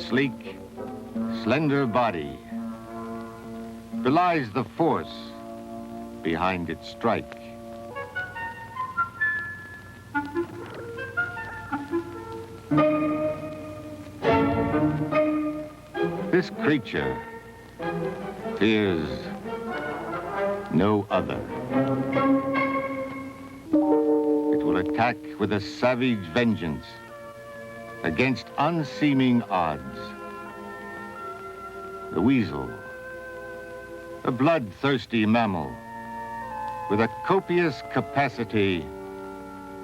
sleek, slender body belies the force behind its strike. This creature fears no other. It will attack with a savage vengeance against unseeming odds. The weasel, a bloodthirsty mammal with a copious capacity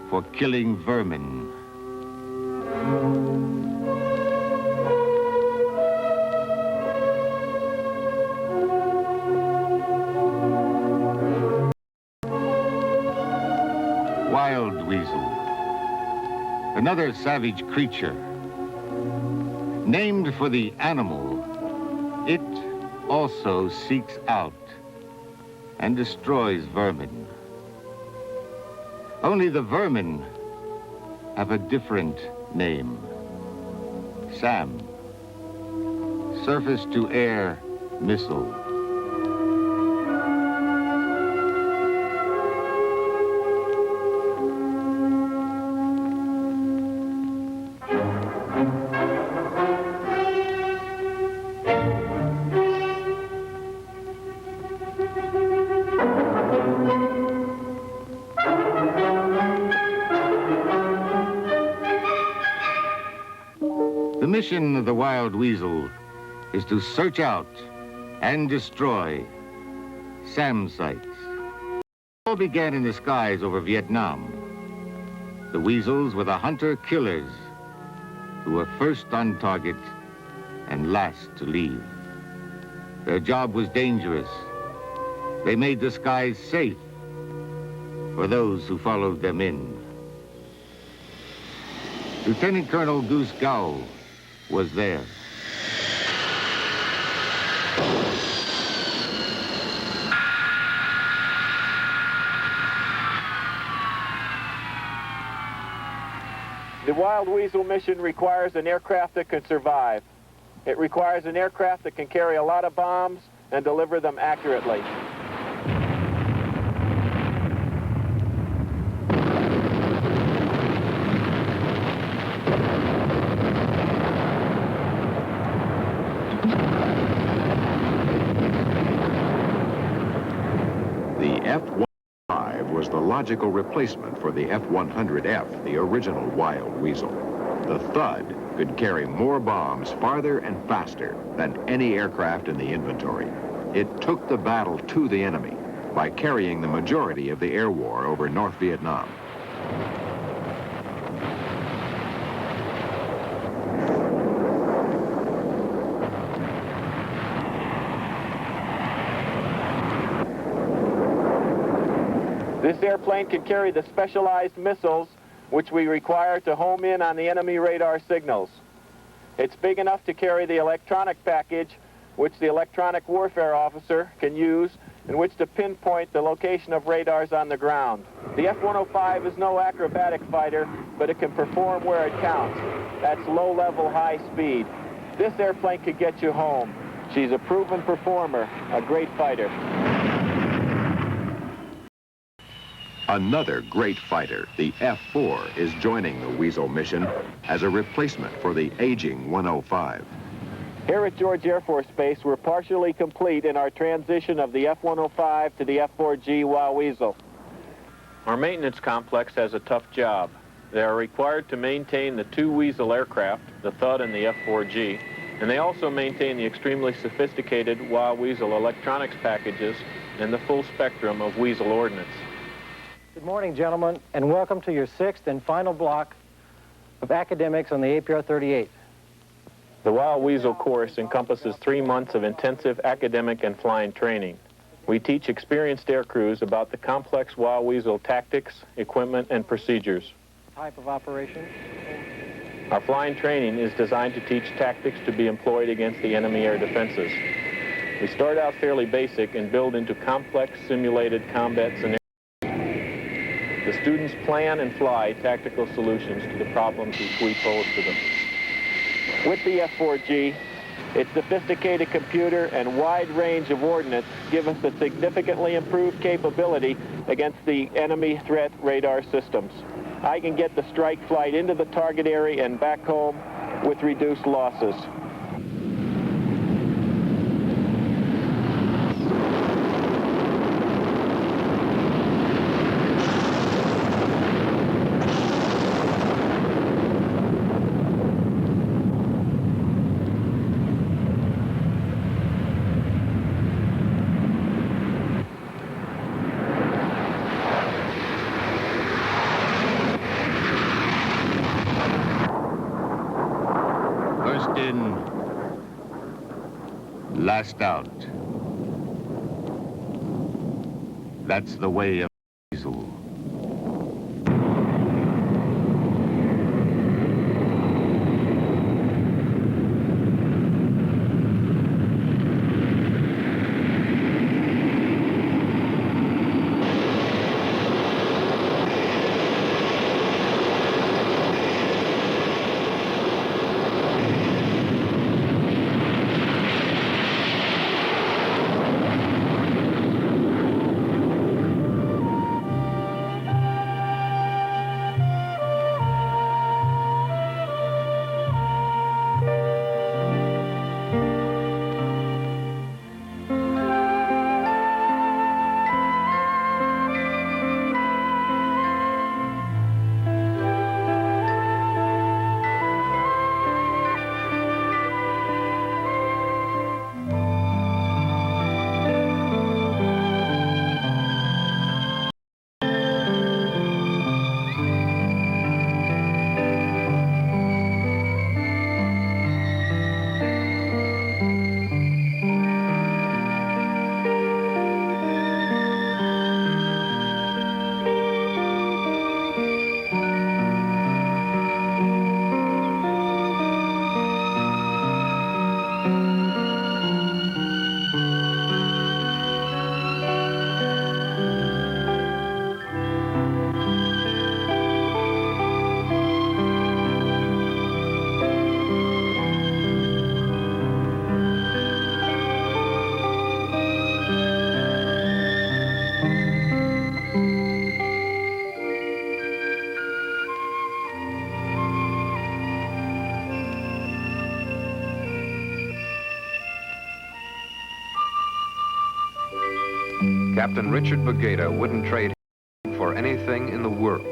for killing vermin. Wild weasel, another savage creature. Named for the animal, it also seeks out and destroys vermin. Only the vermin have a different name. SAM, surface-to-air missile. The mission of the wild weasel is to search out and destroy SAM sites. It all began in the skies over Vietnam. The weasels were the hunter-killers who were first on target and last to leave. Their job was dangerous. They made the skies safe for those who followed them in. Lieutenant Colonel Goose Gow was there. The Wild Weasel mission requires an aircraft that can survive. It requires an aircraft that can carry a lot of bombs and deliver them accurately. The F-105 was the logical replacement for the F-100F, the original Wild Weasel. The Thud could carry more bombs farther and faster than any aircraft in the inventory. It took the battle to the enemy by carrying the majority of the air war over North Vietnam. This airplane can carry the specialized missiles which we require to home in on the enemy radar signals. It's big enough to carry the electronic package which the electronic warfare officer can use in which to pinpoint the location of radars on the ground. The F-105 is no acrobatic fighter, but it can perform where it counts. That's low-level, high speed. This airplane could get you home. She's a proven performer, a great fighter. Another great fighter, the F-4, is joining the Weasel mission as a replacement for the aging 105. Here at George Air Force Base, we're partially complete in our transition of the F-105 to the F-4G Wild Weasel. Our maintenance complex has a tough job. They are required to maintain the two Weasel aircraft, the Thud and the F-4G, and they also maintain the extremely sophisticated Wild Weasel electronics packages and the full spectrum of Weasel ordnance. Good morning, gentlemen, and welcome to your sixth and final block of academics on the APR-38. The Wild Weasel course encompasses 3 months of intensive academic and flying training. We teach experienced air crews about the complex Wild Weasel tactics, equipment, and procedures. Type of operation? Our flying training is designed to teach tactics to be employed against the enemy air defenses. We start out fairly basic and build into complex simulated combat scenarios. The students plan and fly tactical solutions to the problems which we pose to them. With the F-4G, its sophisticated computer and wide range of ordnance give us a significantly improved capability against the enemy threat radar systems. I can get the strike flight into the target area and back home with reduced losses. First in, last out. That's the way of weasel. Captain Richard Bagata wouldn't trade for anything in the world.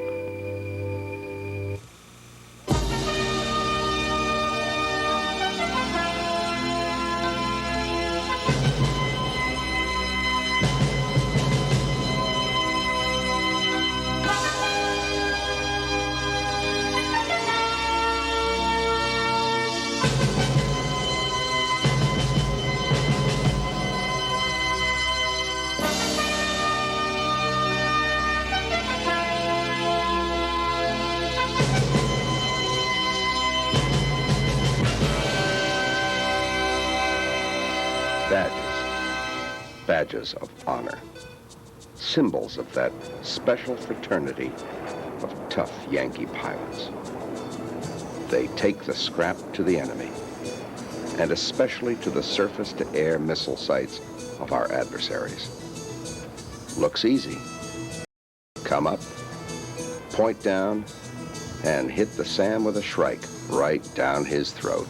Badges of honor, symbols of that special fraternity of tough Yankee pilots. They take the scrap to the enemy, and especially to the surface-to-air missile sites of our adversaries. Looks easy. Come up, point down, and hit the SAM with a shrike right down his throat.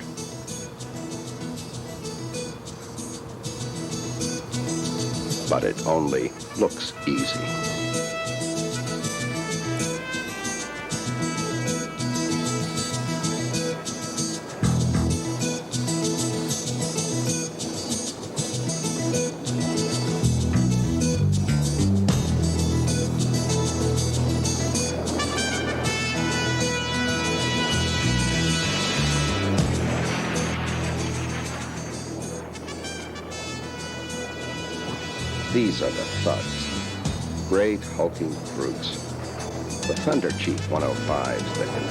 But it only looks easy. These are the thuds, great hulking brutes. The Thunder Chief 105s that can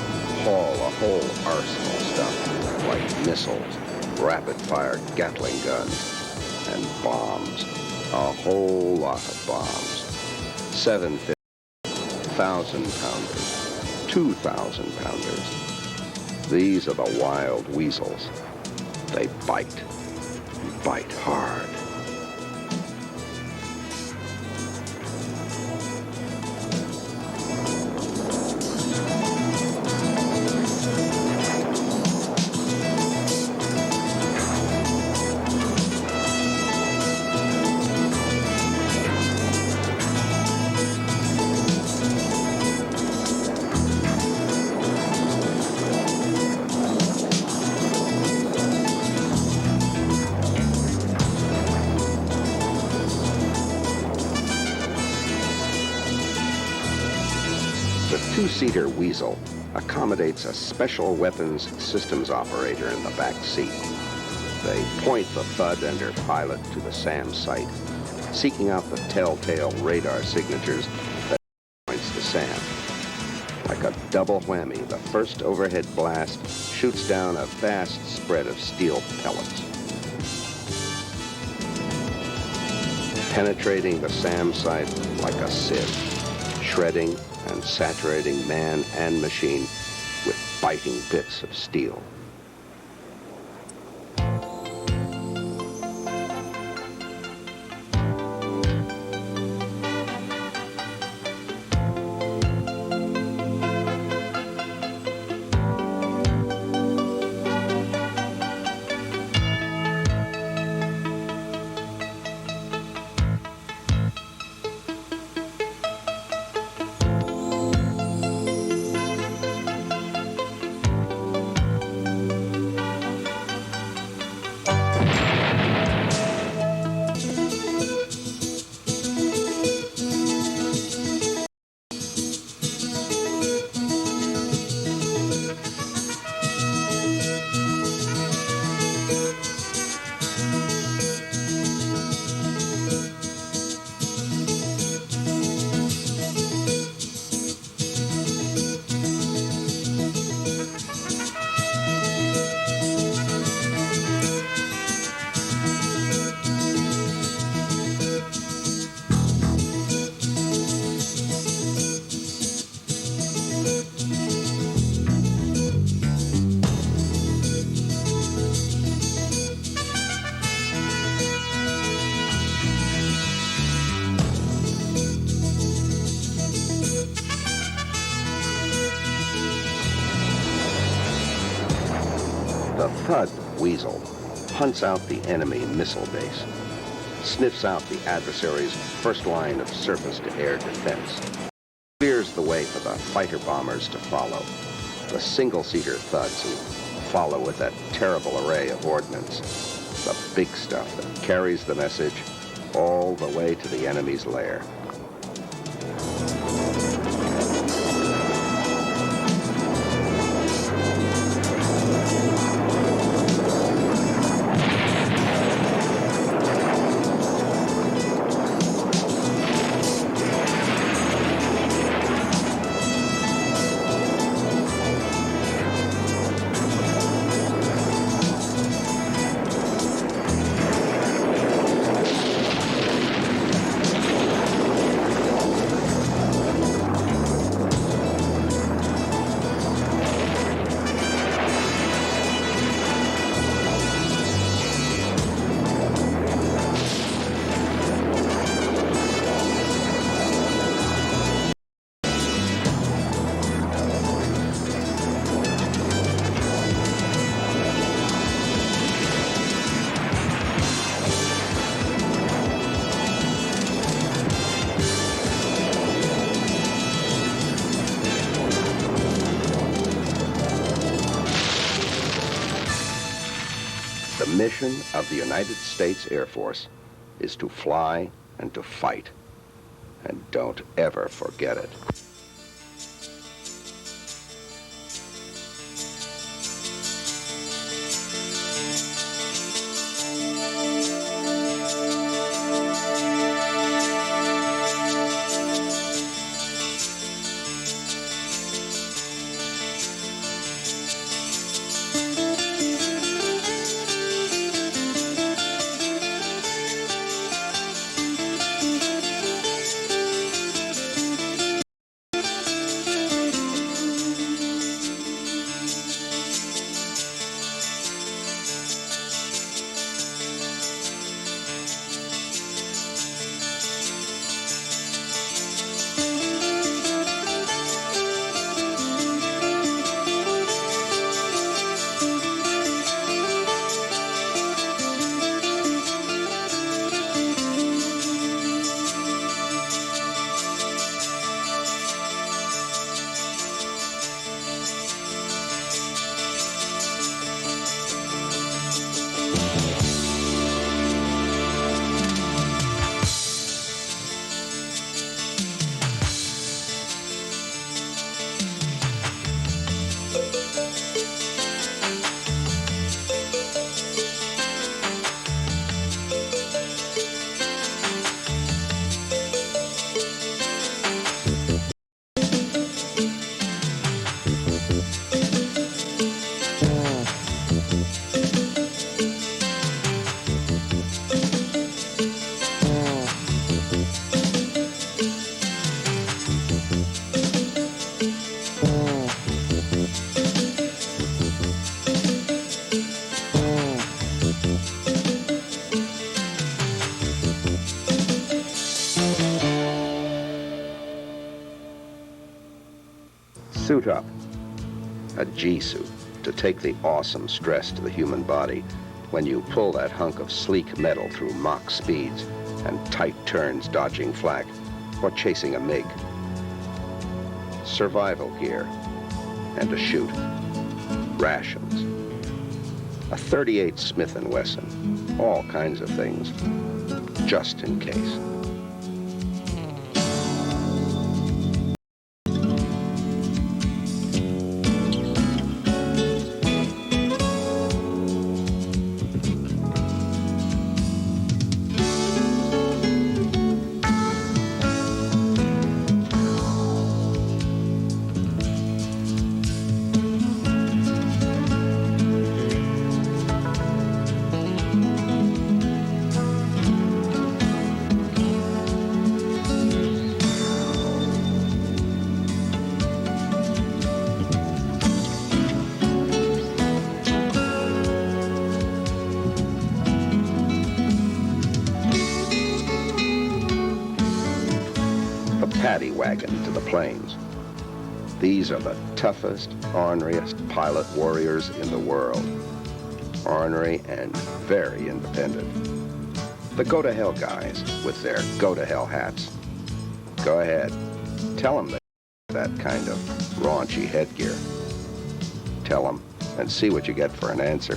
haul a whole arsenal of stuff like missiles, rapid-fire Gatling guns, and bombs. A whole lot of bombs. 750, 1,000-pounders, 2,000-pounders. These are the wild weasels. They bite hard. The two-seater weasel accommodates a special weapons systems operator in the back seat. They point the Thud and her pilot to the SAM site, seeking out the telltale radar signatures that points to SAM. Like a double whammy, the first overhead blast shoots down a vast spread of steel pellets, penetrating the SAM site like a sieve, shredding and saturating man and machine with biting bits of steel. The Thud weasel hunts out the enemy missile base, sniffs out the adversary's first line of surface-to-air defense, clears the way for the fighter bombers to follow, the single-seater Thuds who follow with that terrible array of ordnance, the big stuff that carries the message all the way to the enemy's lair. The mission of the United States Air Force is to fly and to fight. And don't ever forget it. Suit up. A G-suit to take the awesome stress to the human body when you pull that hunk of sleek metal through Mach speeds and tight turns dodging flak or chasing a MiG. Survival gear and a chute. Rations. A .38 Smith & Wesson. All kinds of things, just in case. Paddy wagon to the planes. These are the toughest, orneriest pilot warriors in the world. Ornery and very independent. The go-to-hell guys with their go-to-hell hats. Go ahead. Tell them that kind of raunchy headgear. Tell them and see what you get for an answer.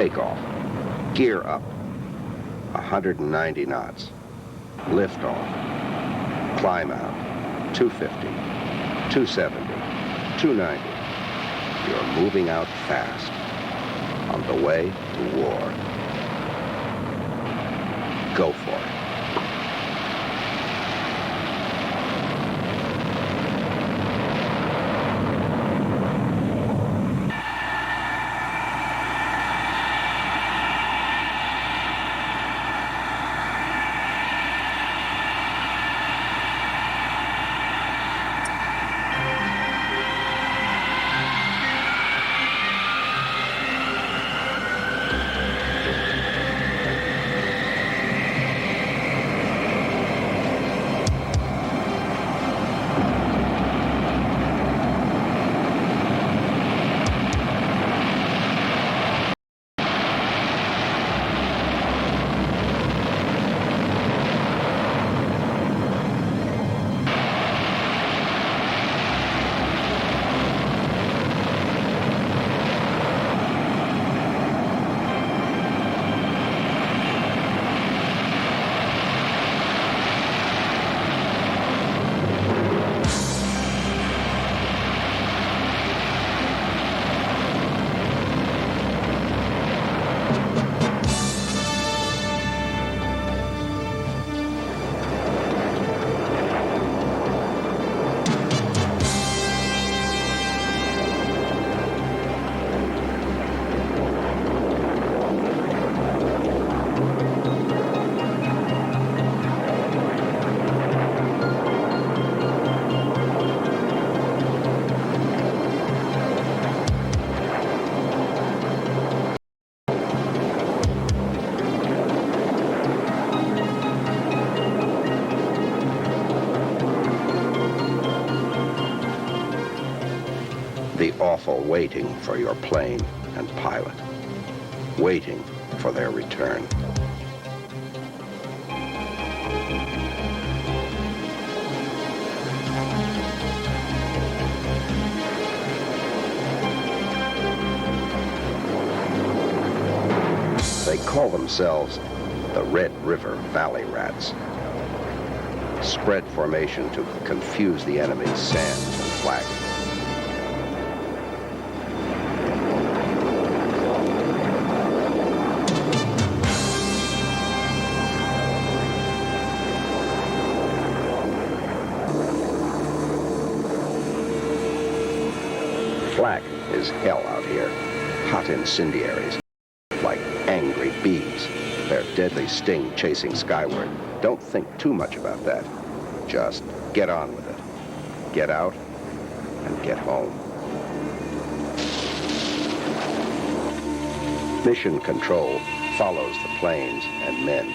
Takeoff. Gear up. 190 knots. Lift off. Climb out. 250. 270. 290. You're moving out fast. On the way to war. Go for it. awful waiting for your plane and pilot, waiting for their return. They call themselves the Red River Valley Rats. Spread formation to confuse the enemy's sands and flak. Flak is hell out here. Hot incendiaries, like angry bees. Their deadly sting chasing skyward. Don't think too much about that. Just get on with it. Get out and get home. Mission Control follows the planes and men,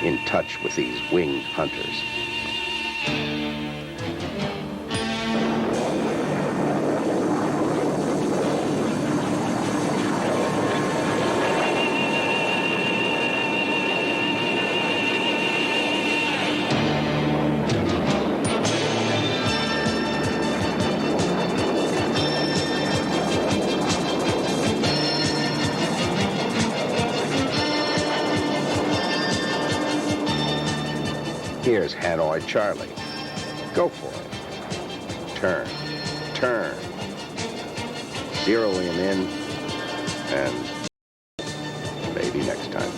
in touch with these winged hunters. Here's Hanoi Charlie. Go for it. Turn, turn. Zero him in, and maybe next time.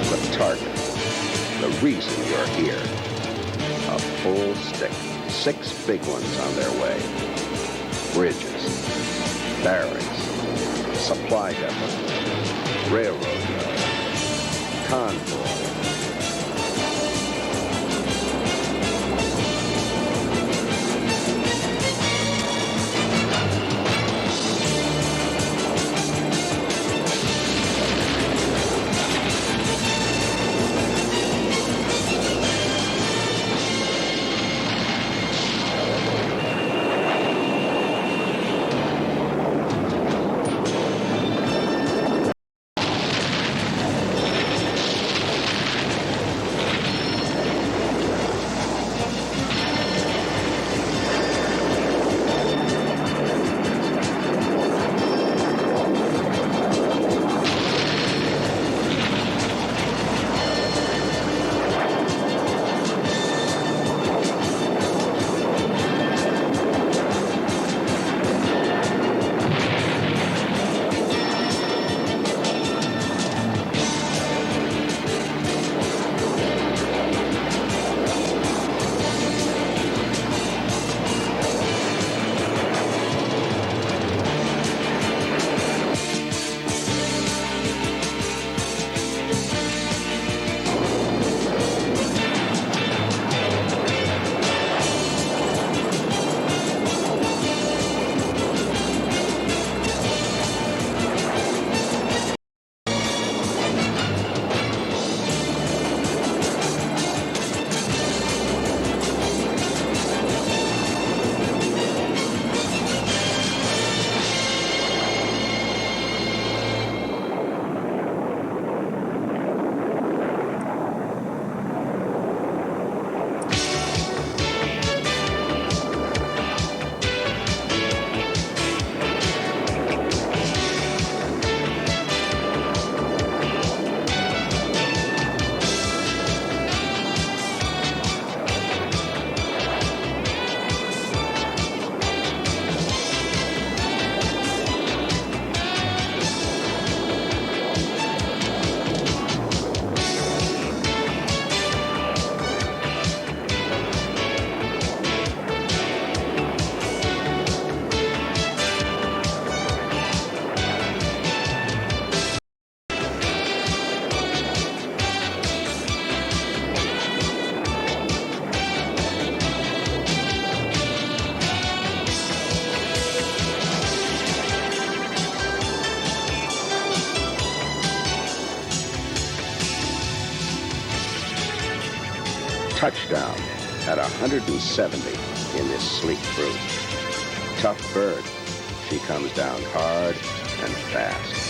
The target, the reason you're here. A full stick, 6 big ones on their way. Bridges, barracks, supply depot, railroad yard, convoy. Touchdown at 170 in this sleek crew. Tough bird. She comes down hard and fast.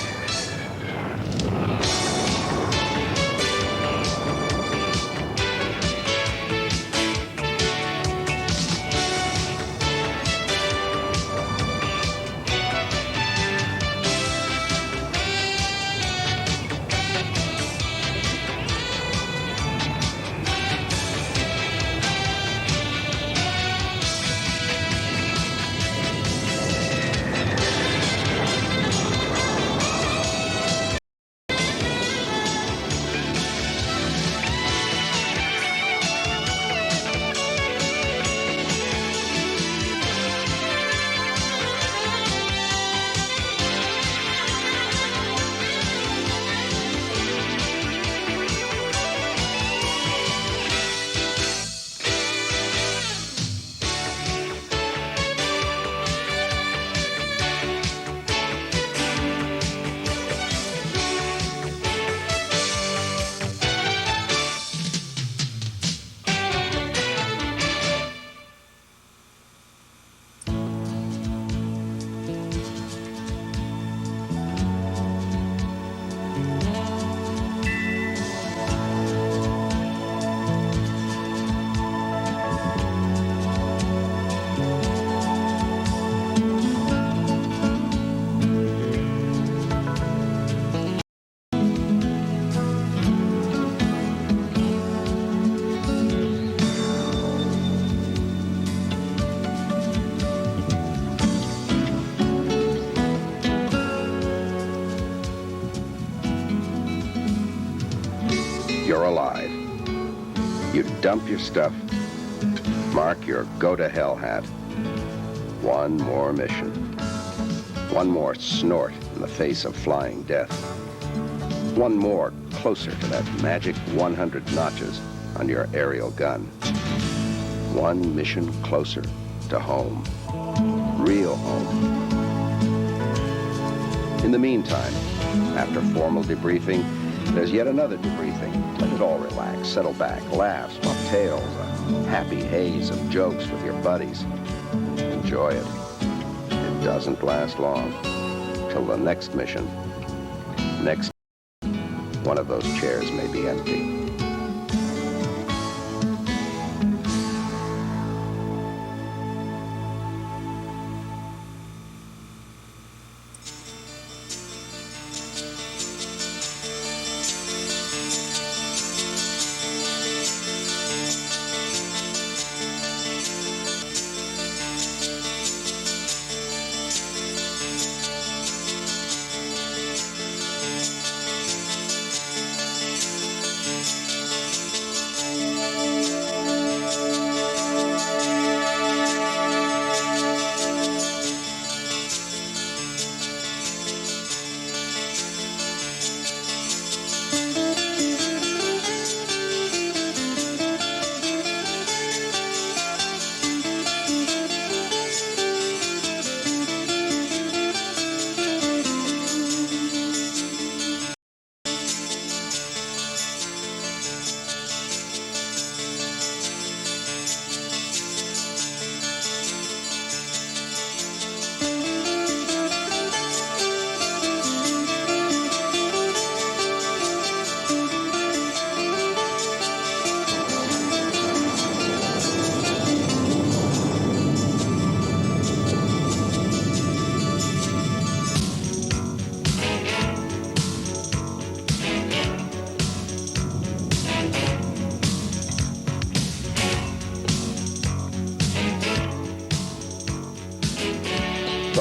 You're alive. You dump your stuff, mark your go-to-hell hat. One more mission. One more snort in the face of flying death. One more closer to that magic 100 notches on your aerial gun. One mission closer to home. Real home. In the meantime, after formal debriefing, there's yet another debriefing. Let it all relax, settle back, laugh, swap tales, a happy haze of jokes with your buddies. Enjoy it. It doesn't last long. Till the next mission. Next, one of those chairs may be empty.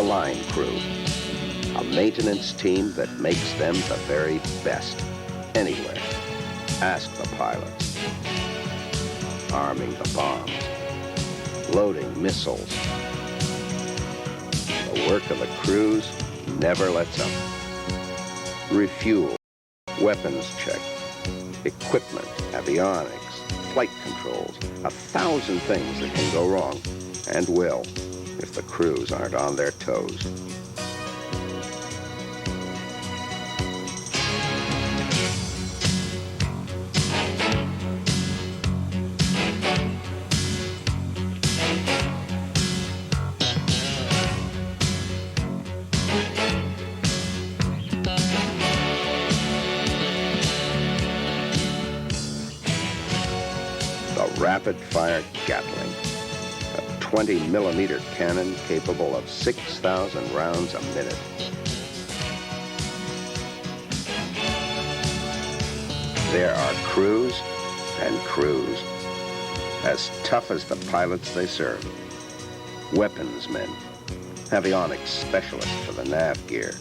Line crew, a maintenance team that makes them the very best anywhere. Ask the pilots. Arming the bombs, loading missiles. The work of the crews never lets up. Refuel, weapons check, equipment, avionics, flight controls, 1,000 things that can go wrong and will if the crews aren't on their toes. rapid-fire Gatling, a 20-millimeter cannon capable of 6,000 rounds a minute. There are crews and crews, as tough as the pilots they serve. Weapons men, avionics specialists for the nav gear,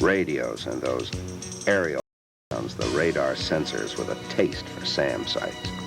radios and those aerial sounds, the radar sensors with a taste for SAM sites.